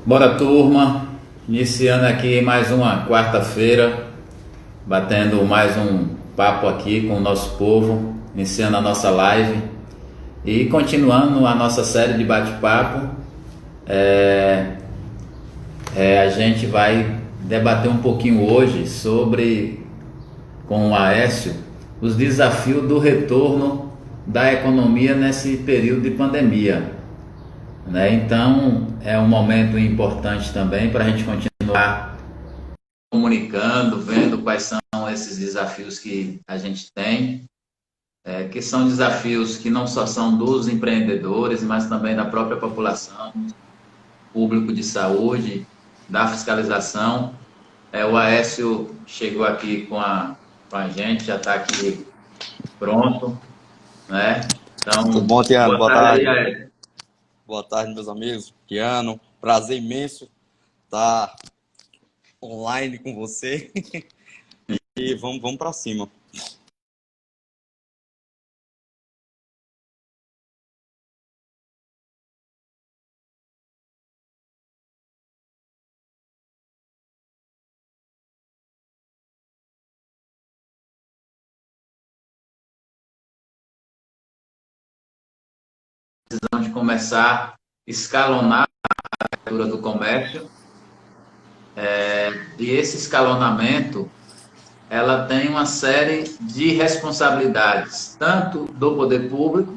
Bora, turma, iniciando aqui mais uma quarta-feira, batendo mais um papo aqui com o nosso povo, iniciando a nossa live e continuando a nossa série de bate-papo. A gente vai debater um pouquinho hoje sobre, com o Aécio, os desafios do retorno da economia nesse período de pandemia, né? Então, é um momento importante também para a gente continuar comunicando, vendo quais são esses desafios que a gente tem, que são desafios que não só são dos empreendedores, mas também da própria população, público de saúde, da fiscalização. O Aécio chegou aqui com a gente, já está aqui pronto, né? Tudo Então, bom, Tiano? boa Boa tarde aí, tarde. Aécio. Boa tarde, meus amigos. Tiano, prazer imenso estar online com você. E vamos para cima. Precisamos de começar a escalonar a abertura do comércio, e esse escalonamento ela tem uma série de responsabilidades, tanto do poder público,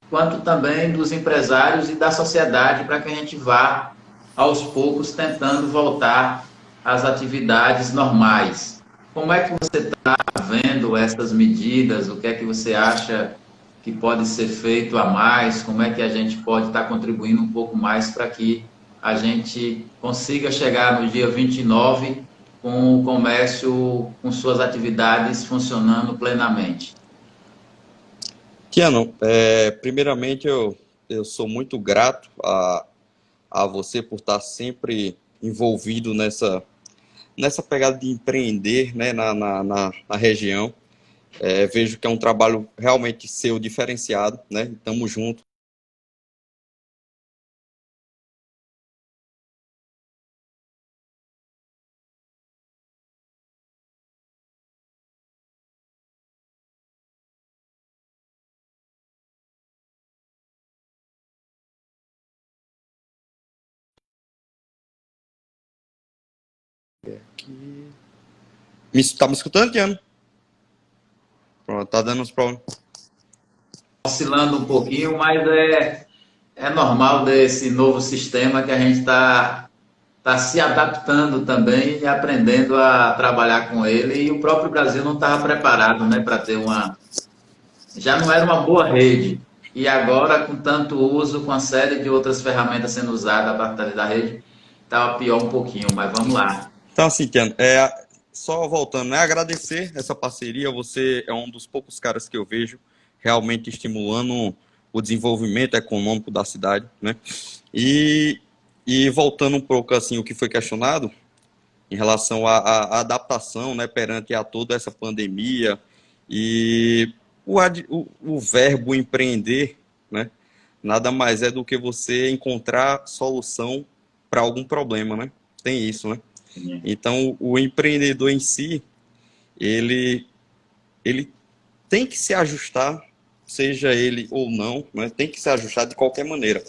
quanto também dos empresários e da sociedade, para que a gente vá, aos poucos, tentando voltar às atividades normais. Como é que você está vendo essas medidas? O que é que você acha que pode ser feito a mais? Como é que a gente pode estar contribuindo um pouco mais para que a gente consiga chegar no dia 29 com o comércio, com suas atividades funcionando plenamente? Tiano, primeiramente eu sou muito grato a você por estar sempre envolvido nessa pegada de empreender, né, na região. Vejo que é um trabalho realmente seu diferenciado, né? Estamos juntos. Tá me escutando, Tiano? Pronto, tá dando uns problemas. Oscilando um pouquinho, mas é normal desse novo sistema que a gente está se adaptando também e aprendendo a trabalhar com ele. E o próprio Brasil não estava preparado, né, para ter uma. Já não era uma boa rede. E agora, com tanto uso, com a série de outras ferramentas sendo usadas a partir da rede, estava pior um pouquinho, mas vamos lá. Então, assim, Tiano, só voltando, né? Agradecer essa parceria. Você é um dos poucos caras que eu vejo realmente estimulando o desenvolvimento econômico da cidade, né? E, e voltando um pouco, assim, o que foi questionado em relação à adaptação, né, perante a toda essa pandemia e o verbo empreender, né? Nada mais é do que você encontrar solução para algum problema, né? Tem isso, né? Então, o empreendedor em si, ele, ele tem que se ajustar, seja ele ou não, né? Tem que se ajustar de qualquer maneira.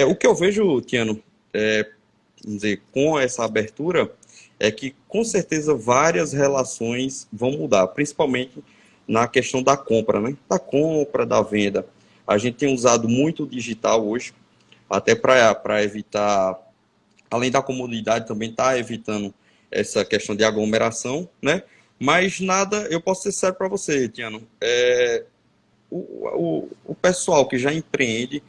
O que eu vejo, Tiano, vamos dizer, com essa abertura, é que com certeza várias relações vão mudar, principalmente na questão da compra, né? Da compra, da venda. A gente tem usado muito o digital hoje, até para evitar, além da comodidade, também está evitando essa questão de aglomeração, né? Mas nada, eu posso ser sério para você, Tiano, o pessoal que já empreende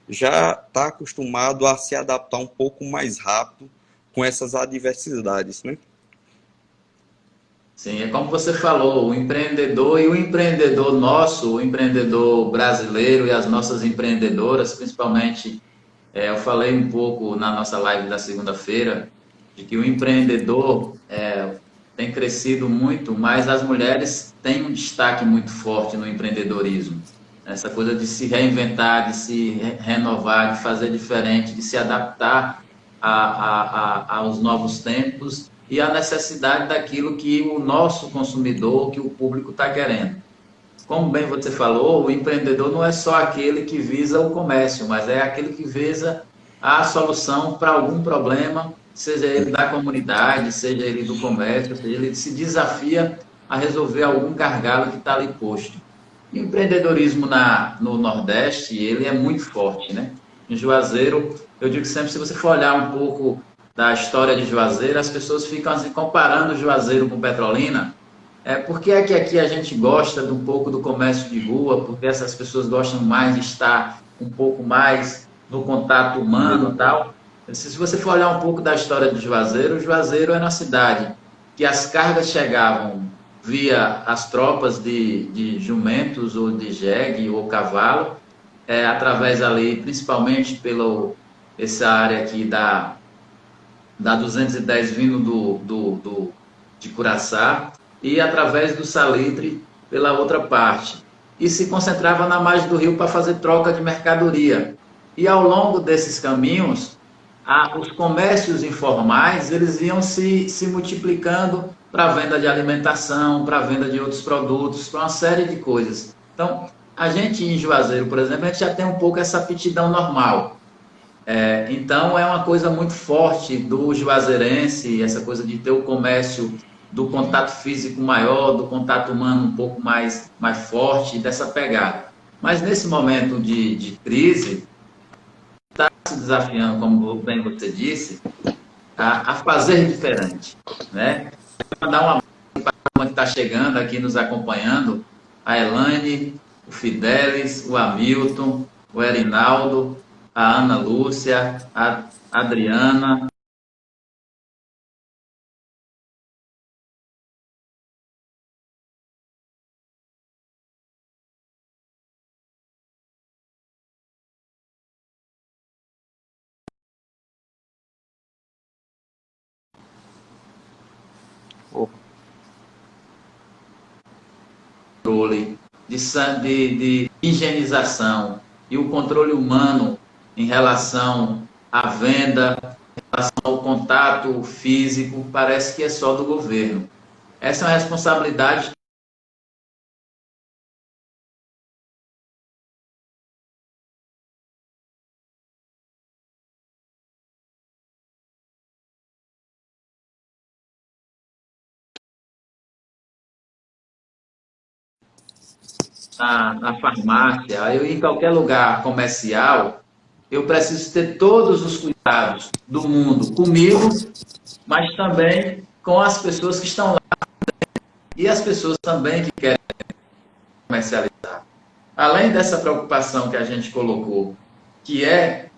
já está acostumado a se adaptar um pouco mais rápido com essas adversidades, né? Sim, é como você falou, o empreendedor e o empreendedor nosso, o empreendedor brasileiro e as nossas empreendedoras, principalmente, eu falei um pouco na nossa live da segunda-feira, de que o empreendedor tem crescido muito, mas as mulheres têm um destaque muito forte no empreendedorismo. Essa coisa de se reinventar, de se renovar, de fazer diferente, de se adaptar aos novos tempos e à necessidade daquilo que o nosso consumidor, que o público está querendo. Como bem você falou, o empreendedor não é só aquele que visa o comércio, mas é aquele que visa a solução para algum problema, seja ele da comunidade, seja ele do comércio, seja ele se desafia a resolver algum gargalo que está ali posto. E o empreendedorismo no Nordeste, ele é muito forte, né? Em Juazeiro, eu digo sempre, se você for olhar um pouco da história de Juazeiro, as pessoas ficam assim, comparando Juazeiro com Petrolina. Por que é que aqui a gente gosta de um pouco do comércio de rua? Porque essas pessoas gostam mais de estar um pouco mais no contato humano e tal. Se você for olhar um pouco da história de Juazeiro, Juazeiro era uma cidade que as cargas chegavam via as tropas de jumentos ou de jegue ou cavalo, através ali, principalmente pela essa área aqui da 210 vindo de Curaçá, e através do Salitre pela outra parte. E se concentrava na margem do rio para fazer troca de mercadoria. E ao longo desses caminhos, os comércios informais, eles iam se multiplicando para a venda de alimentação, para a venda de outros produtos, para uma série de coisas. Então, a gente em Juazeiro, por exemplo, a gente já tem um pouco essa aptidão normal. Então, é uma coisa muito forte do juazeirense, essa coisa de ter o comércio do contato físico maior, do contato humano um pouco mais forte, dessa pegada. Mas nesse momento de crise, está se desafiando, como bem você disse, a fazer diferente, né? Vou dar uma para que está chegando aqui nos acompanhando, a Elaine, o Fidelis, o Hamilton, o Erinaldo, a Ana Lúcia, a Adriana, controle, de higienização e o controle humano em relação à venda, em relação ao contato físico, parece que é só do governo. Essa é uma responsabilidade. Na farmácia, eu em qualquer lugar comercial, eu preciso ter todos os cuidados do mundo comigo, mas também com as pessoas que estão lá e as pessoas também que querem comercializar. Além dessa preocupação que a gente colocou, que é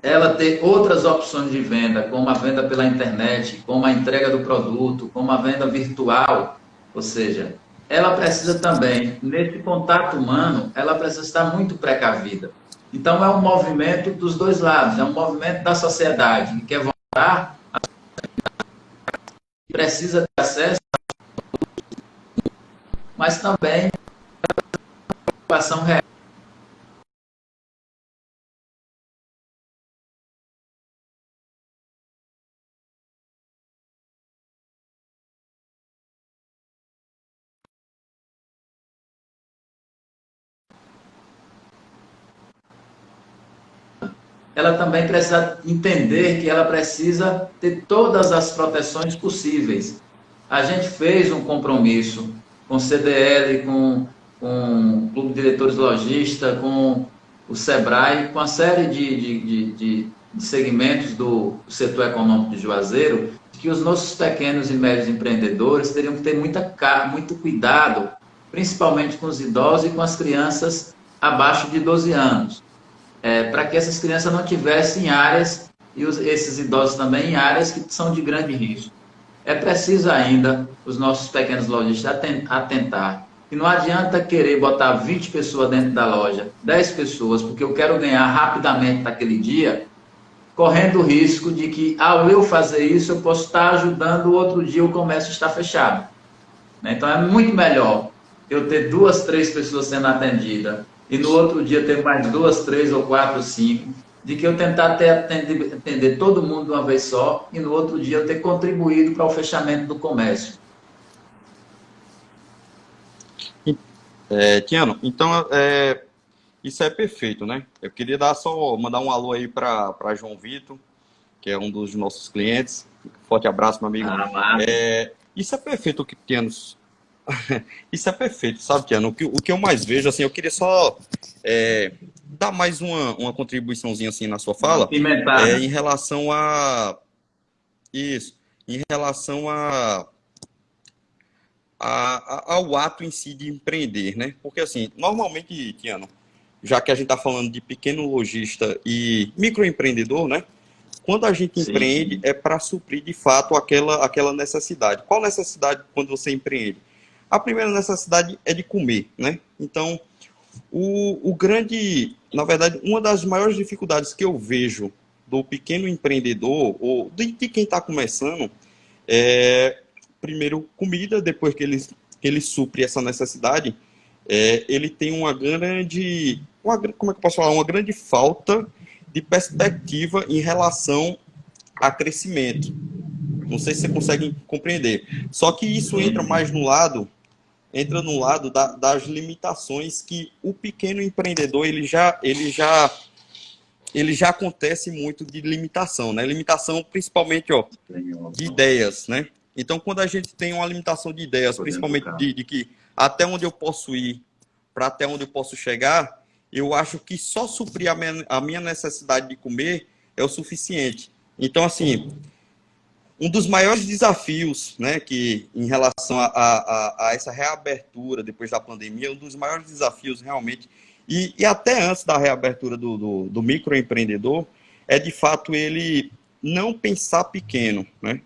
ela ter outras opções de venda, como a venda pela internet, como a entrega do produto, como a venda virtual, ou seja, ela precisa também, nesse contato humano, ela precisa estar muito precavida. Então, é um movimento dos dois lados, é um movimento da sociedade que quer voltar, que precisa ter acesso, mas também a preocupação real. Ela também precisa entender que ela precisa ter todas as proteções possíveis. A gente fez um compromisso com o CDL, com o Clube de Diretores Lojistas, com o SEBRAE, com a série de segmentos do setor econômico de Juazeiro, que os nossos pequenos e médios empreendedores teriam que ter muito cuidado, principalmente com os idosos e com as crianças abaixo de 12 anos. Para que essas crianças não tivessem áreas, e esses idosos também, em áreas que são de grande risco. É preciso ainda os nossos pequenos lojistas atentar. E não adianta querer botar 20 pessoas dentro da loja, 10 pessoas, porque eu quero ganhar rapidamente naquele dia, correndo o risco de que, ao eu fazer isso, eu posso estar ajudando o outro dia o comércio está fechado. Então, é muito melhor eu ter 2, 3 pessoas sendo atendidas, e no outro dia ter mais 2, 3 ou 4, 5, de que eu tentar atender todo mundo de uma vez só e no outro dia eu ter contribuído para o fechamento do comércio. Tiano, então isso é perfeito, né? Eu queria mandar um alô aí para João Vitor, que é um dos nossos clientes. Forte abraço, meu amigo. Ah, massa. Isso é perfeito, Tiano. Isso é perfeito, sabe, Tiano? O que eu mais vejo, assim, eu queria só dar mais uma contribuiçãozinha assim na sua Uma fala, pimentada. em relação a isso, em relação ao ato em si de empreender, né? Porque assim, normalmente, Tiano, já que a gente está falando de pequeno lojista e microempreendedor, né? Quando a gente Sim, empreende sim. é para suprir de fato aquela necessidade. Qual necessidade quando você empreende? A primeira necessidade é de comer, né? Então, na verdade, uma das maiores dificuldades que eu vejo do pequeno empreendedor ou de quem está começando é, primeiro, comida, depois que ele supre essa necessidade, ele tem como é que eu posso falar? Uma grande falta de perspectiva em relação a crescimento. Não sei se você consegue compreender. Só que isso Sim, sim. entra no lado das limitações que o pequeno empreendedor ele já acontece muito de limitação, né? Limitação principalmente, ó, de ideias, né? Então, quando a gente tem uma limitação de ideias, Por dentro do principalmente carro. de que até onde eu posso ir, para até onde eu posso chegar, eu acho que só suprir a minha necessidade de comer é o suficiente. Então, assim, um dos maiores desafios, né, que em relação a essa reabertura depois da pandemia, um dos maiores desafios realmente, e até antes da reabertura do microempreendedor, é de fato ele não pensar pequeno, né?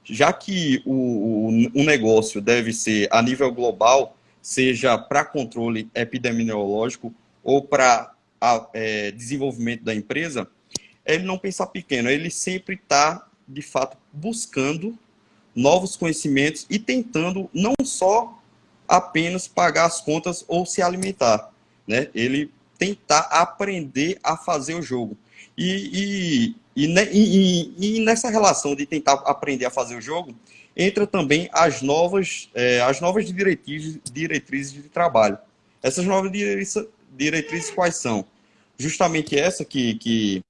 Já que o negócio deve ser a nível global, seja para controle epidemiológico ou para desenvolvimento da empresa, ele não pensar pequeno, ele sempre está, de fato, buscando novos conhecimentos e tentando não só apenas pagar as contas ou se alimentar, né? Ele tentar aprender a fazer o jogo. E nessa relação de tentar aprender a fazer o jogo, entra também as novas diretrizes de trabalho. Essas novas diretrizes quais são? Justamente essa que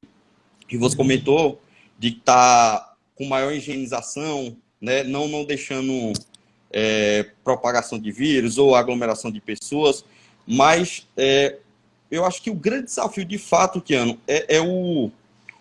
você comentou, de estar com maior higienização, né? Não deixando propagação de vírus ou aglomeração de pessoas, mas eu acho que o grande desafio, de fato, Tiano, é o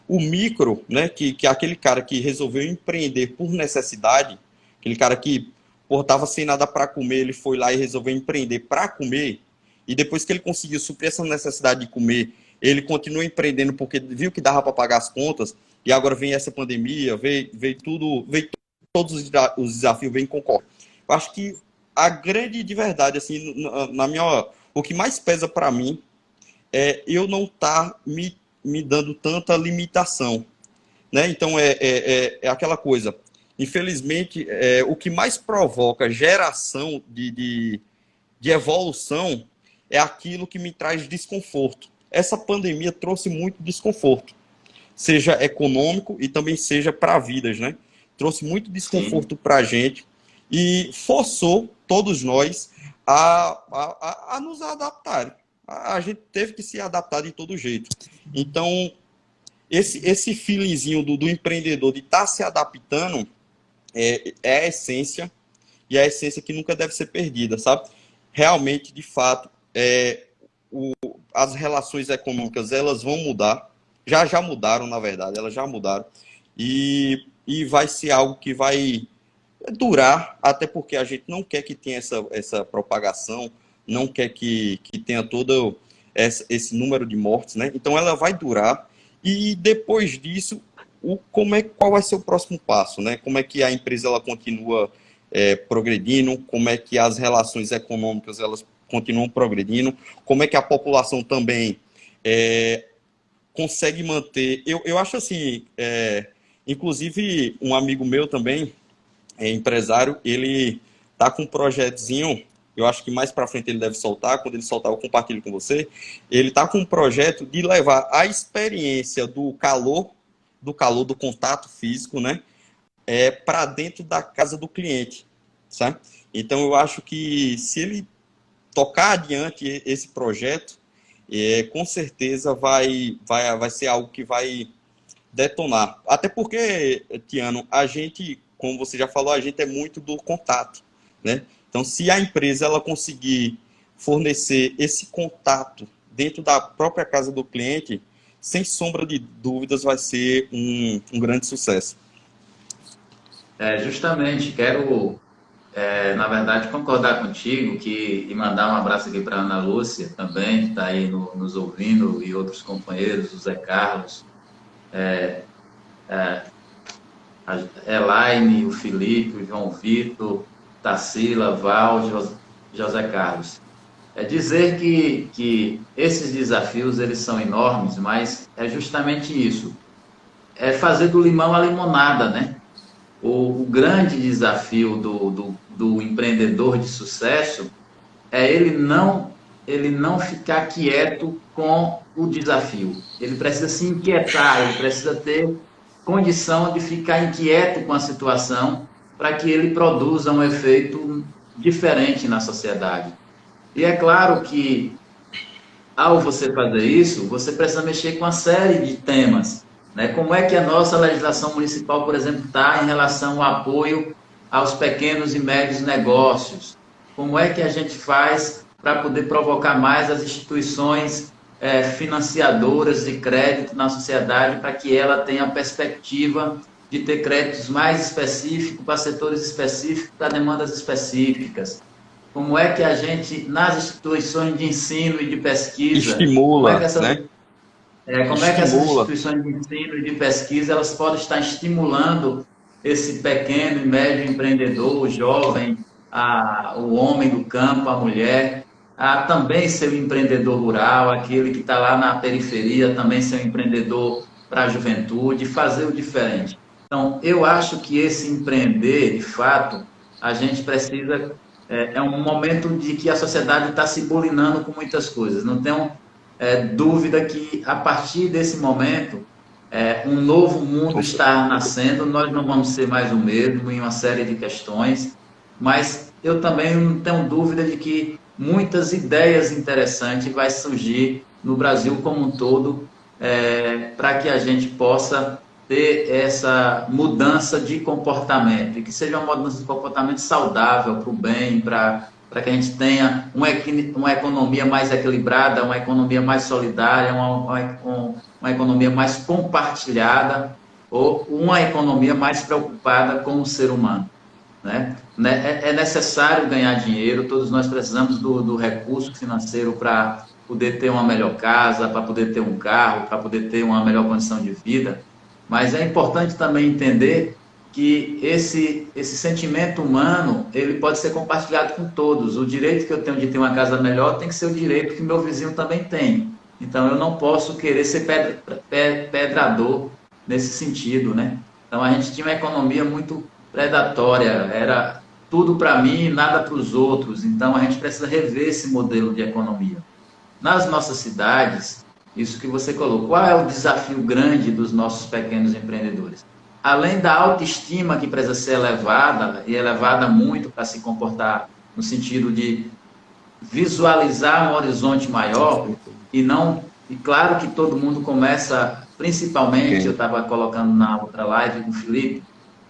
micro, né, que é aquele cara que resolveu empreender por necessidade, aquele cara que estava sem nada para comer, ele foi lá e resolveu empreender para comer, e depois que ele conseguiu suprir essa necessidade de comer, ele continua empreendendo porque viu que dava para pagar as contas, e agora vem essa pandemia, veio tudo, veio todos os desafios, vem concorrendo. Eu acho que a grande de verdade, assim, o que mais pesa para mim eu não estar me dando tanta limitação, né? Então é aquela coisa. Infelizmente, o que mais provoca geração de evolução é aquilo que me traz desconforto. Essa pandemia trouxe muito desconforto, seja econômico e também seja para vidas, né? Trouxe muito Sim. desconforto para a gente e forçou todos nós a nos adaptar. A gente teve que se adaptar de todo jeito. Então, esse feelingzinho do empreendedor de estar se adaptando é a essência, e é a essência que nunca deve ser perdida, sabe? Realmente, de fato, as relações econômicas elas vão mudar, já mudaram, na verdade, elas já mudaram, e vai ser algo que vai durar, até porque a gente não quer que tenha essa propagação, não quer que tenha todo esse número de mortes, né? Então ela vai durar, e depois disso, qual vai ser o próximo passo, né? Como é que a empresa ela continua progredindo, como é que as relações econômicas elas continuam progredindo, como é que a população também consegue manter. Eu acho assim, inclusive um amigo meu também, empresário, ele tá com um projetozinho eu acho que mais para frente ele deve soltar, quando ele soltar eu compartilho com você, ele está com um projeto de levar a experiência do contato físico, né, para dentro da casa do cliente, sabe? Então eu acho que se ele tocar adiante esse projeto, com certeza vai ser algo que vai detonar. Até porque, Tiano, a gente, como você já falou, a gente é muito do contato, né? Então, se a empresa ela conseguir fornecer esse contato dentro da própria casa do cliente, sem sombra de dúvidas, vai ser um grande sucesso. Justamente, quero, na verdade, concordar contigo e mandar um abraço aqui para a Ana Lúcia também, que está aí nos ouvindo, e outros companheiros, o Zé Carlos, a Elaine, o Felipe, o João Vitor, Tarsila, Val, José Carlos. É dizer que esses desafios eles são enormes, mas é justamente isso. É fazer do limão a limonada, né? O grande desafio do empreendedor de sucesso é ele não ficar quieto com o desafio. Ele precisa se inquietar, ele precisa ter condição de ficar inquieto com a situação para que ele produza um efeito diferente na sociedade. E é claro que, ao você fazer isso, você precisa mexer com uma série de temas, né? Como é que a nossa legislação municipal, por exemplo, está em relação ao apoio aos pequenos e médios negócios? Como é que a gente faz para poder provocar mais as instituições financiadoras de crédito na sociedade para que ela tenha a perspectiva de ter créditos mais específicos para setores específicos, para demandas específicas? Como é que a gente, nas instituições de ensino e de pesquisa, Estimula, né? Como é que essas instituições de ensino e de pesquisa elas podem estar estimulando esse pequeno e médio empreendedor, o jovem, o homem do campo, a mulher, a também ser um empreendedor rural, aquele que está lá na periferia, também ser um empreendedor para a juventude, fazer o diferente. Então, eu acho que esse empreender, de fato, a gente precisa... É um momento de que a sociedade está se bulinando com muitas coisas. Não tenho dúvida que, a partir desse momento, um novo mundo está nascendo. Nós não vamos ser mais o mesmo em uma série de questões, mas eu também não tenho dúvida de que muitas ideias interessantes vai surgir no Brasil como um todo, para que a gente possa ter essa mudança de comportamento, e que seja uma mudança de comportamento saudável para o bem, para que a gente tenha uma economia mais equilibrada, uma economia mais solidária, uma economia mais compartilhada, ou uma economia mais preocupada com o ser humano, né? É necessário ganhar dinheiro, todos nós precisamos do recurso financeiro para poder ter uma melhor casa, para poder ter um carro, para poder ter uma melhor condição de vida. Mas é importante também entender que esse sentimento humano, ele pode ser compartilhado com todos. O direito que eu tenho de ter uma casa melhor tem que ser o direito que meu vizinho também tem. Então, eu não posso querer ser pedrador nesse sentido, né? Então, a gente tinha uma economia muito predatória, era tudo para mim e nada para os outros. Então, a gente precisa rever esse modelo de economia. Nas nossas cidades, isso que você colocou, qual é o desafio grande dos nossos pequenos empreendedores? Além da autoestima que precisa ser elevada, e elevada muito para se comportar no sentido de visualizar um horizonte maior, e claro que todo mundo começa, principalmente, eu estava colocando na outra live com o Felipe,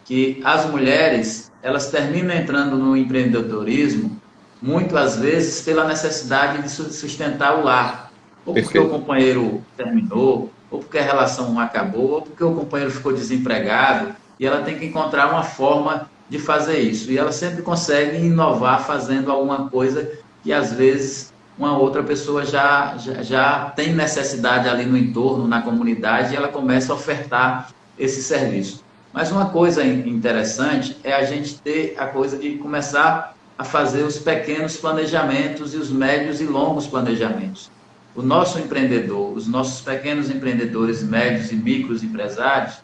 que as mulheres, elas terminam entrando no empreendedorismo, muitas vezes pela necessidade de sustentar o lar. Ou porque o companheiro terminou, ou porque a relação acabou, ou porque o companheiro ficou desempregado, e ela tem que encontrar uma forma de fazer isso. E ela sempre consegue inovar fazendo alguma coisa que, às vezes, uma outra pessoa já tem necessidade ali no entorno, na comunidade, e ela começa a ofertar esse serviço. Mas uma coisa interessante é a gente ter a coisa de começar a fazer os pequenos planejamentos e os médios e longos planejamentos. O nosso empreendedor, os nossos pequenos empreendedores, médios e micros empresários,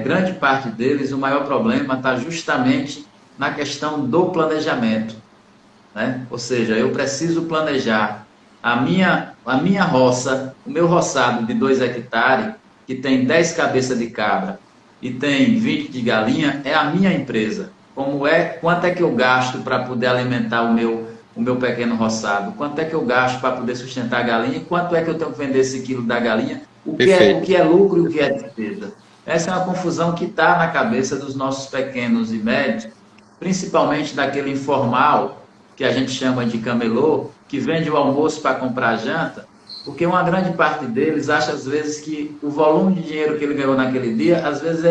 grande parte deles, o maior problema está justamente na questão do planejamento. né? Ou seja, eu preciso planejar a minha roça, o meu roçado de 2 hectares, que tem 10 cabeças de cabra e tem 20 de galinha, é a minha empresa. Quanto é que eu gasto para poder alimentar o meu pequeno roçado? Quanto é que eu gasto para poder sustentar a galinha? E quanto é que eu tenho que vender esse quilo da galinha? O que é Perfeito. lucro e o que é despesa? Essa é uma confusão que está na cabeça dos nossos pequenos e médios, principalmente daquele informal, que a gente chama de camelô, que vende o almoço para comprar a janta, porque uma grande parte deles acha às vezes que o volume de dinheiro que ele ganhou naquele dia, às vezes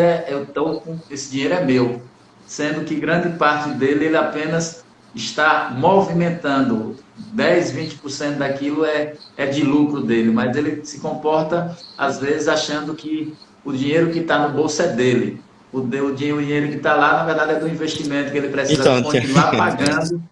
esse dinheiro é meu, sendo que grande parte dele ele apenas está movimentando 10, 20% daquilo é de lucro dele, mas ele se comporta às vezes achando que o dinheiro que está no bolso é dele. O dinheiro que está lá, na verdade, é do investimento que ele precisa Então, continuar pagando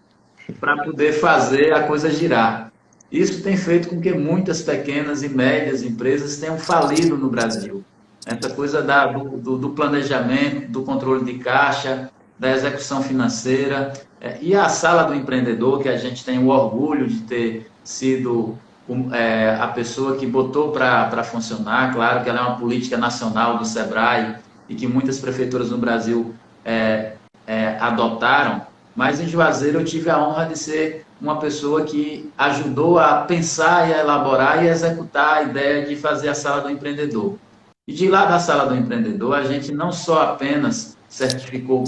para poder fazer a coisa girar. Isso tem feito com que muitas pequenas e médias empresas tenham falido no Brasil. Essa coisa do planejamento, do controle de caixa, da execução financeira, e a sala do empreendedor, que a gente tem o orgulho de ter sido a pessoa que botou para funcionar. Claro que ela é uma política nacional do SEBRAE e que muitas prefeituras no Brasil adotaram, mas em Juazeiro eu tive a honra de ser uma pessoa que ajudou a pensar e a elaborar e a executar a ideia de fazer a sala do empreendedor. E de lá da sala do empreendedor, a gente não só apenas certificou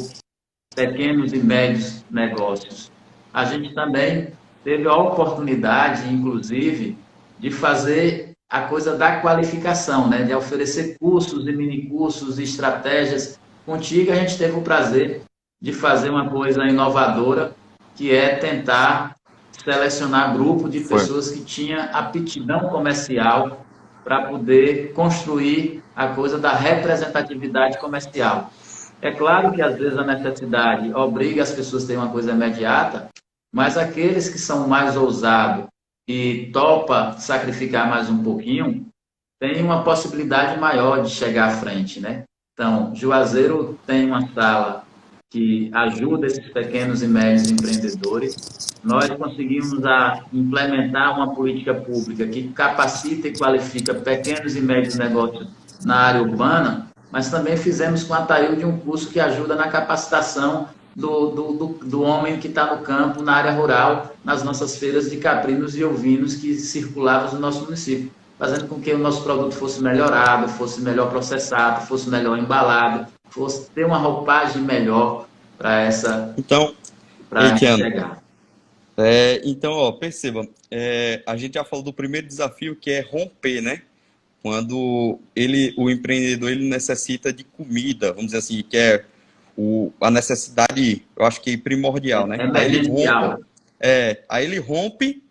pequenos e médios negócios, a gente também teve a oportunidade, inclusive, de fazer a coisa da qualificação, né? De oferecer cursos e minicursos e estratégias. Contigo, a gente teve o prazer de fazer uma coisa inovadora, que é tentar selecionar grupo de foi. pessoas que tinha aptidão comercial para poder construir a coisa da representatividade comercial. É claro que às vezes a necessidade obriga as pessoas a terem uma coisa imediata, mas aqueles que são mais ousados e topa sacrificar mais um pouquinho, tem uma possibilidade maior de chegar à frente, né? Então, Juazeiro tem uma sala que ajuda esses pequenos e médios empreendedores. Nós conseguimos implementar uma política pública que capacita e qualifica pequenos e médios negócios na área urbana, mas também fizemos com a Taílde um curso que ajuda na capacitação do homem que está no campo, na área rural, nas nossas feiras de caprinos e ovinos que circulavam no nosso município, fazendo com que o nosso produto fosse melhorado, fosse melhor processado, fosse melhor embalado, fosse ter uma roupagem melhor Então, para Eitiano, chegar. então, ó, perceba, a gente já falou do primeiro desafio que é romper, né? Quando o empreendedor ele necessita de comida, vamos dizer assim, que é a necessidade, eu acho que primordial, né? Emergencial. Aí ele rompe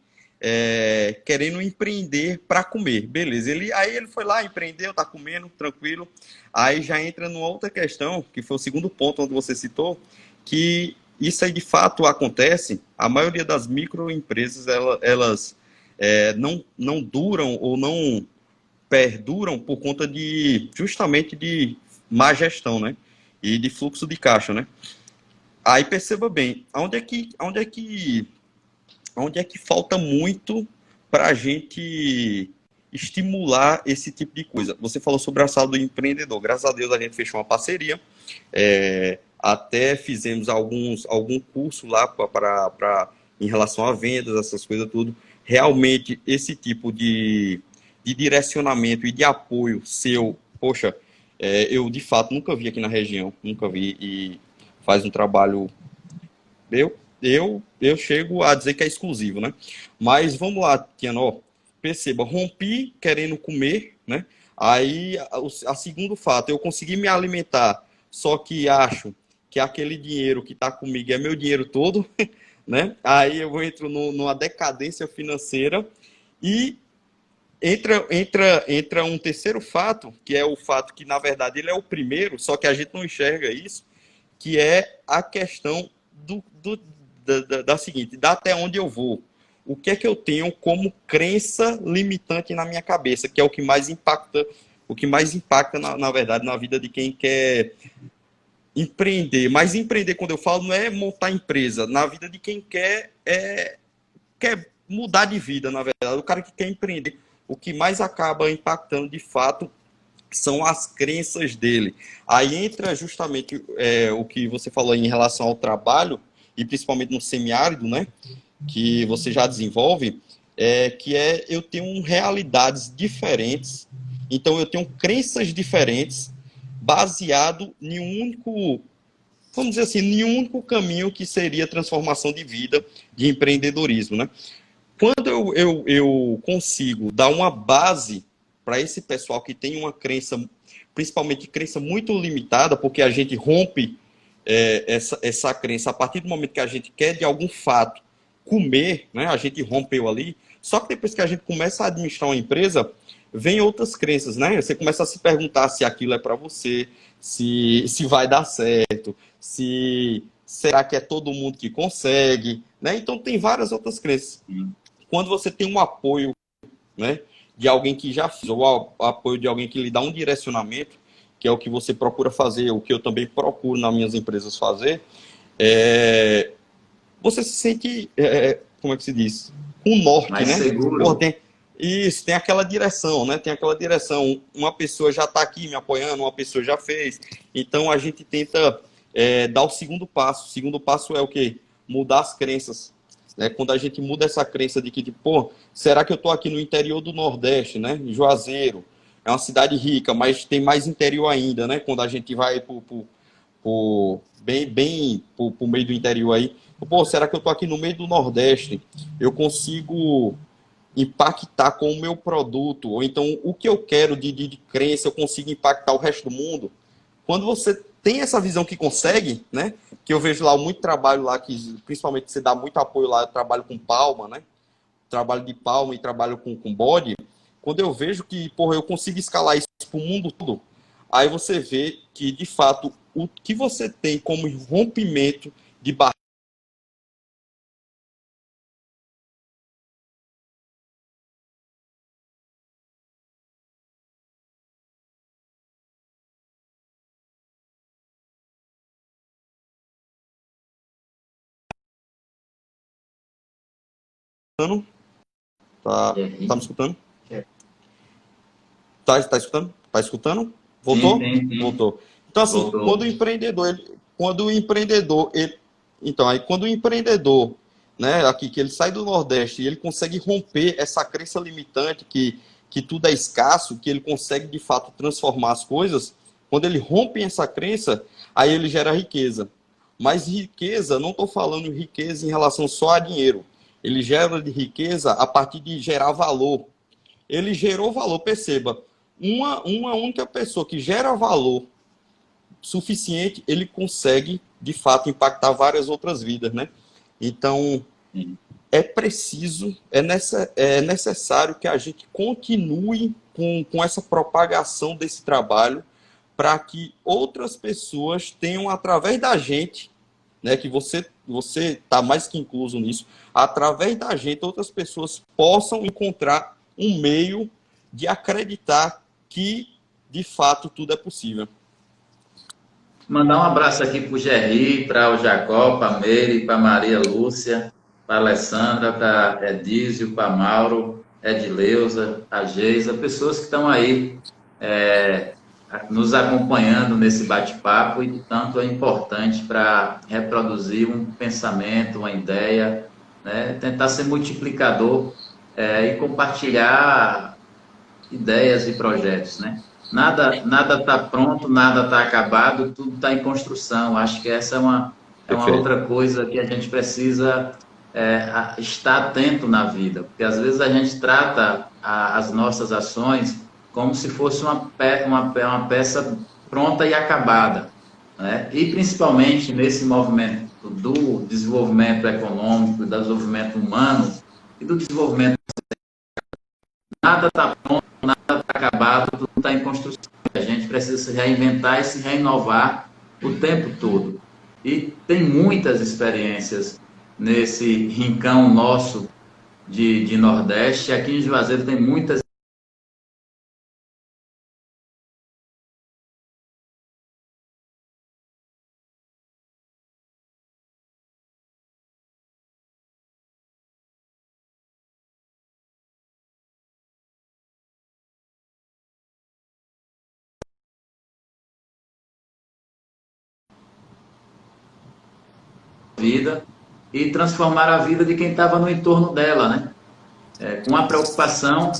querendo empreender para comer, beleza? Aí ele foi lá, empreendeu, tá comendo, tranquilo. Aí já entra numa outra questão, que foi o segundo ponto onde você citou, que isso aí de fato acontece. A maioria das microempresas elas não duram ou não perduram por conta justamente de má gestão, né? E de fluxo de caixa, né? Aí perceba bem, onde é que falta muito para a gente estimular esse tipo de coisa. Você falou sobre a sala do empreendedor. Graças a Deus a gente fechou uma parceria. Até fizemos algum curso lá em relação a vendas, essas coisas tudo. Realmente, esse tipo de direcionamento e de apoio seu, poxa, eu de fato nunca vi aqui na região, nunca vi, e faz um trabalho, eu chego a dizer que é exclusivo, né? Mas vamos lá, Tiano, perceba, rompi querendo comer, né? Aí, a segundo fato, eu consegui me alimentar, só que acho que aquele dinheiro que está comigo é meu dinheiro todo, né? Aí eu entro numa decadência financeira e entra um terceiro fato, que é o fato que, na verdade, ele é o primeiro, só que a gente não enxerga isso, que é a questão da seguinte, da até onde eu vou. O que é que eu tenho como crença limitante na minha cabeça, que é o que mais impacta, na verdade, na vida de quem quer empreender. Mas empreender, quando eu falo, não é montar empresa. Na vida de quem quer mudar de vida, na verdade. O cara que quer empreender, o que mais acaba impactando de fato são as crenças dele. Aí entra justamente o que você falou em relação ao trabalho, e principalmente no semiárido, né? Que você já desenvolve, eu tenho realidades diferentes, então eu tenho crenças diferentes, baseado em um único, vamos dizer assim, em um único caminho que seria transformação de vida, de empreendedorismo, né? Quando eu consigo dar uma base para esse pessoal que tem uma crença, principalmente crença muito limitada, porque a gente rompe essa crença a partir do momento que a gente quer de algum fato comer, né? A gente rompeu ali. Só que depois que a gente começa a administrar uma empresa, vem outras crenças, né? Você começa a se perguntar se aquilo é para você, se vai dar certo, se será que é todo mundo que consegue, né? Então tem várias outras crenças. Quando você tem um apoio, né, de alguém que já fez, ou o apoio de alguém que lhe dá um direcionamento, que é o que você procura fazer, o que eu também procuro nas minhas empresas fazer, você se sente, como é que se diz? Com norte, Mais né? Pô, seguro. isso, tem aquela direção, né? Tem aquela direção. Uma pessoa já está aqui me apoiando, uma pessoa já fez. Então a gente tenta dar o segundo passo. O segundo passo é o quê? Mudar as crenças. Né? Quando a gente muda essa crença de que, tipo, pô, será que eu estou aqui no interior do Nordeste, né? Em Juazeiro. É uma cidade rica, mas tem mais interior ainda, né? Quando a gente vai bem pro meio do interior aí. Pô, será que eu estou aqui no meio do Nordeste? Eu consigo impactar com o meu produto, ou então o que eu quero de crença, eu consigo impactar o resto do mundo. Quando você tem essa visão que consegue, né? Que eu vejo lá muito trabalho lá, que principalmente você dá muito apoio lá, eu trabalho com palma, né? Trabalho de palma e trabalho com body. Quando eu vejo que, porra, eu consigo escalar isso para o mundo todo, aí você vê que, de fato, o que você tem como rompimento de barreira. Tá me escutando? Tá escutando? Tá escutando? Sim, Voltou? sim, sim. Voltou. Então, assim, Voltou. quando o empreendedor, né, aqui, que ele sai do Nordeste e ele consegue romper essa crença limitante que tudo é escasso, que ele consegue, de fato, transformar as coisas, quando ele rompe essa crença, aí ele gera riqueza. Mas riqueza, não estou falando riqueza em relação só a dinheiro. Ele gera de riqueza a partir de gerar valor. Ele gerou valor, perceba, uma única pessoa que gera valor suficiente, ele consegue, de fato, impactar várias outras vidas, né? Então, Sim. é preciso, é necessário que a gente continue com essa propagação desse trabalho para que outras pessoas tenham, através da gente, né, que você está mais que incluso nisso, através da gente, outras pessoas possam encontrar um meio de acreditar que, de fato, tudo é possível. Mandar um abraço aqui para o Gerri, para o Jacó, para a Meire, para a Maria Lúcia, para a Alessandra, para a Edísio, para Mauro, Edileuza, a Geisa, pessoas que estão aí é, nos acompanhando nesse bate-papo e tanto é importante para reproduzir um pensamento, uma ideia, né? Tentar ser multiplicador e compartilhar ideias e projetos, né? Nada está pronto, nada está acabado, tudo está em construção. Acho que essa é uma Perfeito. outra coisa que a gente precisa estar atento na vida, porque às vezes a gente trata as nossas ações como se fosse uma peça pronta e acabada, né? E principalmente nesse movimento do desenvolvimento econômico, do desenvolvimento humano e do desenvolvimento, nada está pronto, nada está acabado, tudo está em construção. A gente precisa se reinventar e se renovar o tempo todo. E tem muitas experiências nesse rincão nosso de Nordeste. Aqui em Juazeiro tem muitas vida e transformar a vida de quem estava no entorno dela, né? Com a preocupação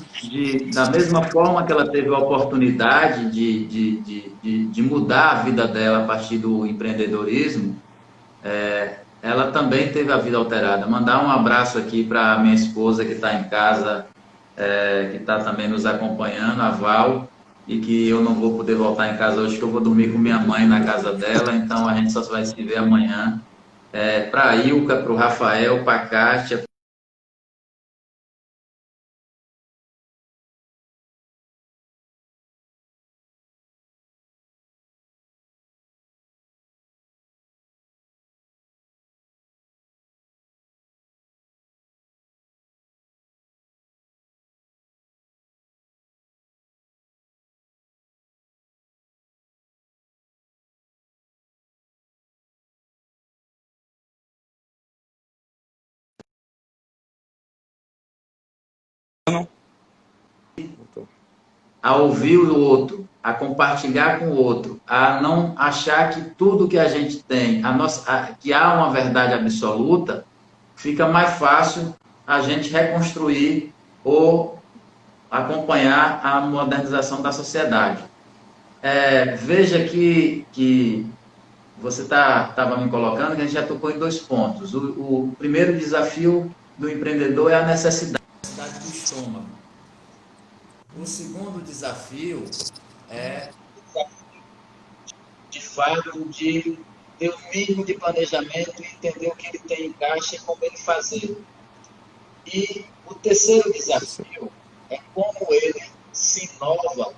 da mesma forma que ela teve a oportunidade de mudar a vida dela a partir do empreendedorismo, ela também teve a vida alterada. Mandar um abraço aqui para minha esposa que está em casa, que está também nos acompanhando, a Val, e que eu não vou poder voltar em casa hoje, que eu vou dormir com minha mãe na casa dela, então a gente só vai se ver amanhã. Para a Ilka, para o Rafael, para a Kátia. Não. A ouvir o outro, a compartilhar com o outro, a não achar que tudo que a gente tem, que há uma verdade absoluta, fica mais fácil a gente reconstruir ou acompanhar a modernização da sociedade. Veja que você estava me colocando que a gente já tocou em 2 pontos. O primeiro desafio do empreendedor é a necessidade do estômago. O segundo desafio é, de fato, de ter o mínimo de planejamento e entender o que ele tem em caixa e como ele fazer. E o terceiro desafio é como ele se inova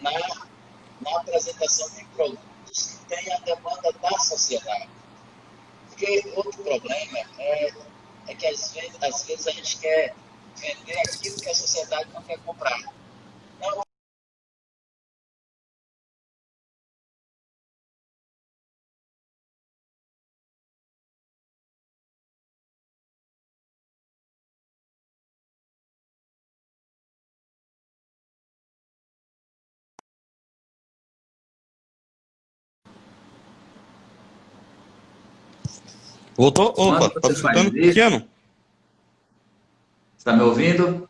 na apresentação de produtos que têm a demanda da sociedade. Porque outro problema é que às vezes a gente quer vender aquilo que a sociedade não quer comprar. Não. Voltou? Opa, tá me escutando? Kiano? Está me ouvindo?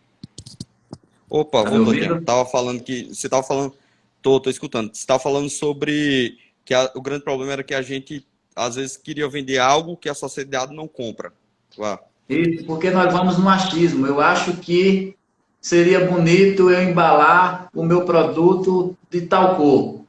Opa, Tá voltou aqui. Tava falando que. Você tava falando. Tô escutando. Você tava falando sobre que o grande problema era que a gente, às vezes, queria vender algo que a sociedade não compra. Vá. Isso, porque nós vamos no achismo. Eu acho que seria bonito eu embalar o meu produto de tal cor.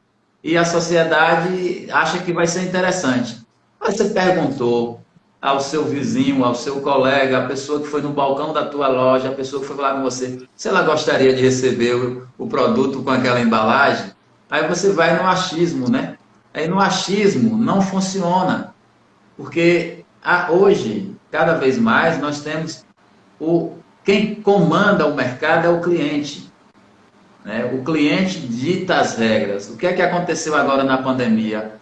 E a sociedade acha que vai ser interessante. Mas você perguntou ao seu vizinho, ao seu colega, a pessoa que foi no balcão da tua loja, a pessoa que foi lá com você, se ela gostaria de receber o produto com aquela embalagem, aí você vai no achismo, né? Aí no achismo não funciona, porque hoje, cada vez mais, nós temos quem comanda o mercado é o cliente. Né? O cliente dita as regras. O que é que aconteceu agora na pandemia?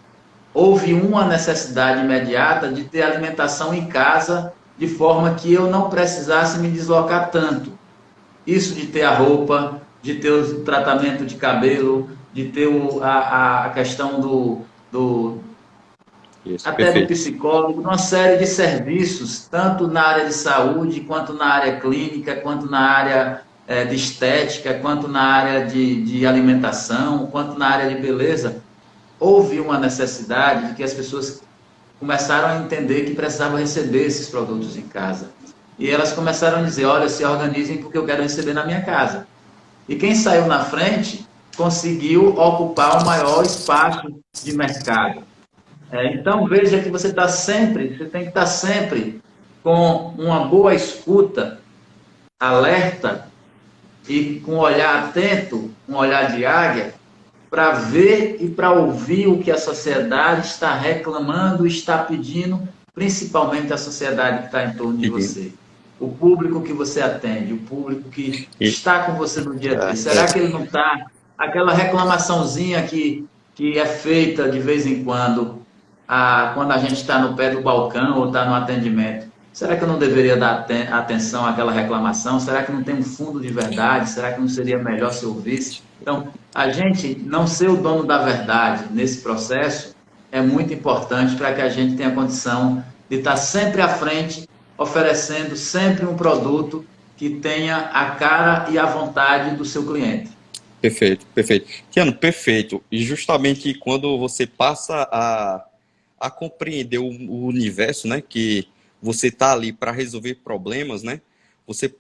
Houve uma necessidade imediata de ter alimentação em casa, de forma que eu não precisasse me deslocar tanto. Isso de ter a roupa, de ter o tratamento de cabelo, de ter a questão Isso, até perfeito. do psicólogo, uma série de serviços, tanto na área de saúde, quanto na área clínica, quanto na área de estética, quanto na área de alimentação, quanto na área de beleza. Houve uma necessidade de que as pessoas começaram a entender que precisavam receber esses produtos em casa. E elas começaram a dizer, olha, se organizem porque eu quero receber na minha casa. E quem saiu na frente conseguiu ocupar o maior espaço de mercado. Então veja que você tem que estar sempre com uma boa escuta, alerta e com um olhar atento, um olhar de águia, para ver e para ouvir o que a sociedade está reclamando, está pedindo, principalmente a sociedade que está em torno de você. O público que você atende, o público que está com você no dia a dia. Será que ele não está? Aquela reclamaçãozinha que é feita de vez em quando a gente está no pé do balcão ou está no atendimento. Será que eu não deveria dar atenção àquela reclamação? Será que não tem um fundo de verdade? Será que não seria melhor se eu ouvisse? Então, a gente não ser o dono da verdade nesse processo é muito importante para que a gente tenha condição de estar sempre à frente, oferecendo sempre um produto que tenha a cara e a vontade do seu cliente. Perfeito, perfeito. Tiano, perfeito. E justamente quando você passa a compreender o universo, né, que você está ali para resolver problemas, né, você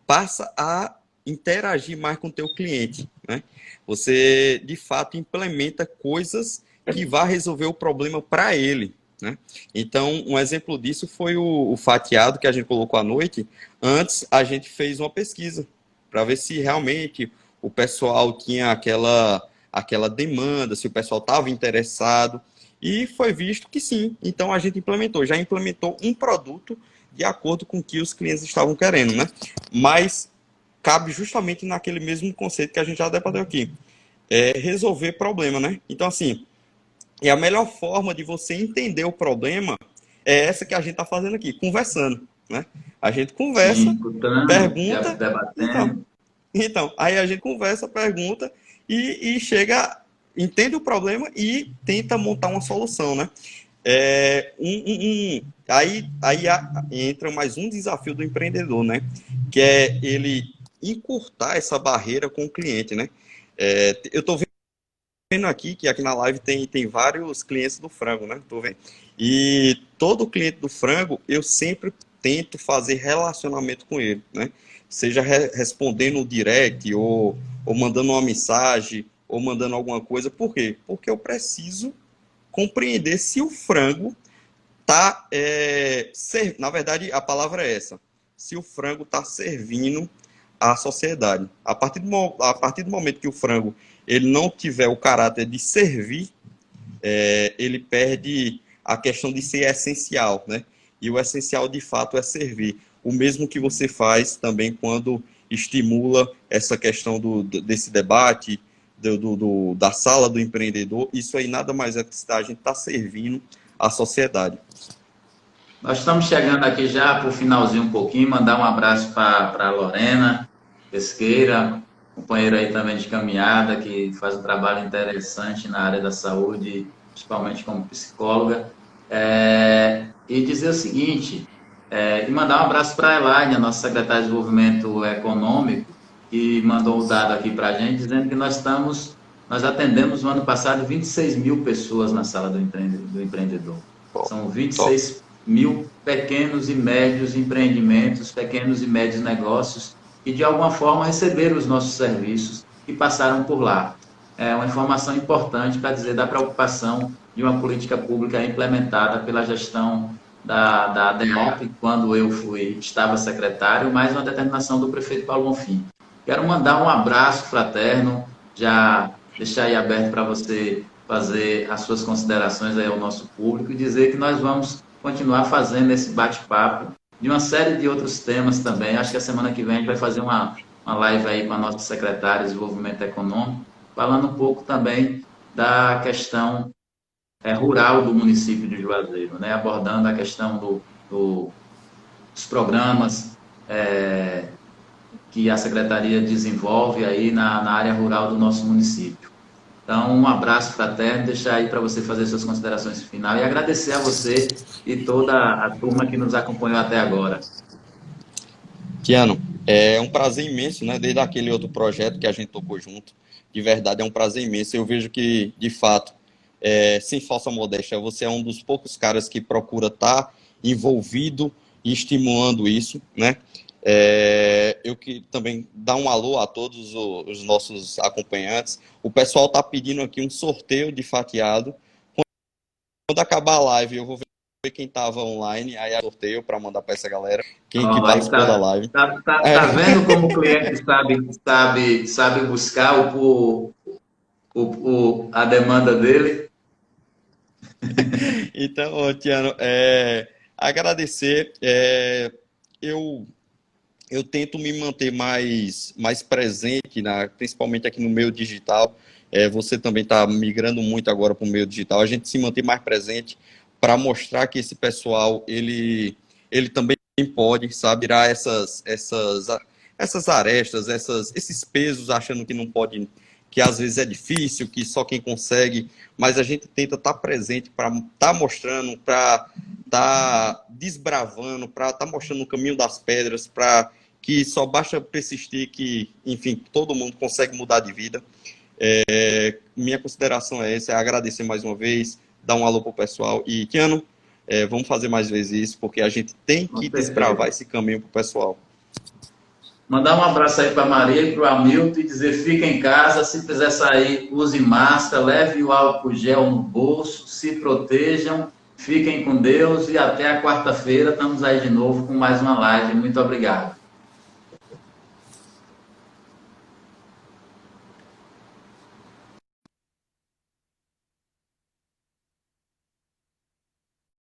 passa a interagir mais com o teu cliente, né? Você, de fato, implementa coisas que vá resolver o problema para ele, né? Então, um exemplo disso foi o fatiado que a gente colocou à noite. Antes, a gente fez uma pesquisa para ver se realmente o pessoal tinha aquela demanda, se o pessoal estava interessado, e foi visto que sim. Então, a gente já implementou um produto de acordo com o que os clientes estavam querendo, né? Mas cabe justamente naquele mesmo conceito que a gente já debateu aqui, é resolver problema, né? Então, assim, a melhor forma de você entender o problema é essa que a gente está fazendo aqui, conversando, né? A gente Sim, conversa, escutando, pergunta, então, debatendo. aí a gente conversa, pergunta e chega, entende o problema e tenta montar uma solução, né? Aí entra mais um desafio do empreendedor, né? Que é ele encurtar essa barreira com o cliente, né? Eu estou vendo aqui que aqui na live tem vários clientes do frango, né? Tô vendo. E todo cliente do frango, eu sempre tento fazer relacionamento com ele, né? Seja respondendo o direct, ou mandando uma mensagem, ou mandando alguma coisa. Por quê? Porque eu preciso compreender se o frango tá, na verdade, a palavra é essa. Se o frango está servindo à sociedade. A partir do momento que o frango ele não tiver o caráter de servir, ele perde a questão de ser essencial, né? E o essencial, de fato, é servir. O mesmo que você faz também quando estimula essa questão desse debate, da sala do empreendedor. Isso aí nada mais é que a gente está servindo à sociedade. Nós estamos chegando aqui já para o finalzinho um pouquinho, mandar um abraço para a Lorena Pesqueira, companheira aí também de caminhada, que faz um trabalho interessante na área da saúde, principalmente como psicóloga. E dizer o seguinte, e mandar um abraço para a Elaine, a nossa secretária de Desenvolvimento Econômico, que mandou o dado aqui para a gente, dizendo que nós atendemos no ano passado 26 mil pessoas na sala do empreendedor. Top, São top. 26 mil pequenos e médios empreendimentos, pequenos e médios negócios, que de alguma forma receberam os nossos serviços e passaram por lá. É uma informação importante para dizer da preocupação de uma política pública implementada pela gestão da ADEAP, quando eu estava secretário, mais uma determinação do prefeito Paulo Bonfim. Quero mandar um abraço fraterno, já deixar aí aberto para você fazer as suas considerações aí ao nosso público e dizer que nós vamos continuar fazendo esse bate-papo de uma série de outros temas também. Acho que a semana que vem a gente vai fazer uma live aí com a nossa secretária de Desenvolvimento Econômico, falando um pouco também da questão rural do município de Juazeiro, né? Abordando a questão dos programas que a Secretaria desenvolve aí na área rural do nosso município. Então, um abraço fraterno, deixar aí para você fazer suas considerações finais e agradecer a você e toda a turma que nos acompanhou até agora. Tiano, é um prazer imenso, né? Desde aquele outro projeto que a gente tocou junto, de verdade é um prazer imenso. Eu vejo que, de fato, sem falsa modéstia, você é um dos poucos caras que procura estar envolvido e estimulando isso, né? Eu que também dar um alô a todos os nossos acompanhantes. O pessoal está pedindo aqui um sorteio de fatiado. Quando acabar a live, eu vou ver quem estava online, aí eu sorteio para mandar para essa galera, quem Oh, aí participou da live. tá vendo como o cliente sabe buscar a demanda dele? Então, Tiano, agradecer. Eu tento me manter mais presente, principalmente aqui no meio digital. Você também está migrando muito agora para o meio digital. A gente se manter mais presente para mostrar que esse pessoal ele também pode, sabe, tirar essas arestas, esses pesos, achando que não pode, que às vezes é difícil, que só quem consegue, mas a gente tenta estar presente para estar mostrando, para tá desbravando, para tá mostrando o caminho das pedras, para que só basta persistir que, enfim, todo mundo consegue mudar de vida. Minha consideração é essa, é agradecer mais uma vez, dar um alô pro pessoal e, Tiano, vamos fazer mais vezes isso, porque a gente tem que desbravar esse caminho pro pessoal. Mandar um abraço aí para Maria e para o Hamilton e dizer, fica em casa, se precisar sair, use máscara, leve o álcool gel no bolso, se protejam, fiquem com Deus e até a quarta-feira estamos aí de novo com mais uma live. Muito obrigado.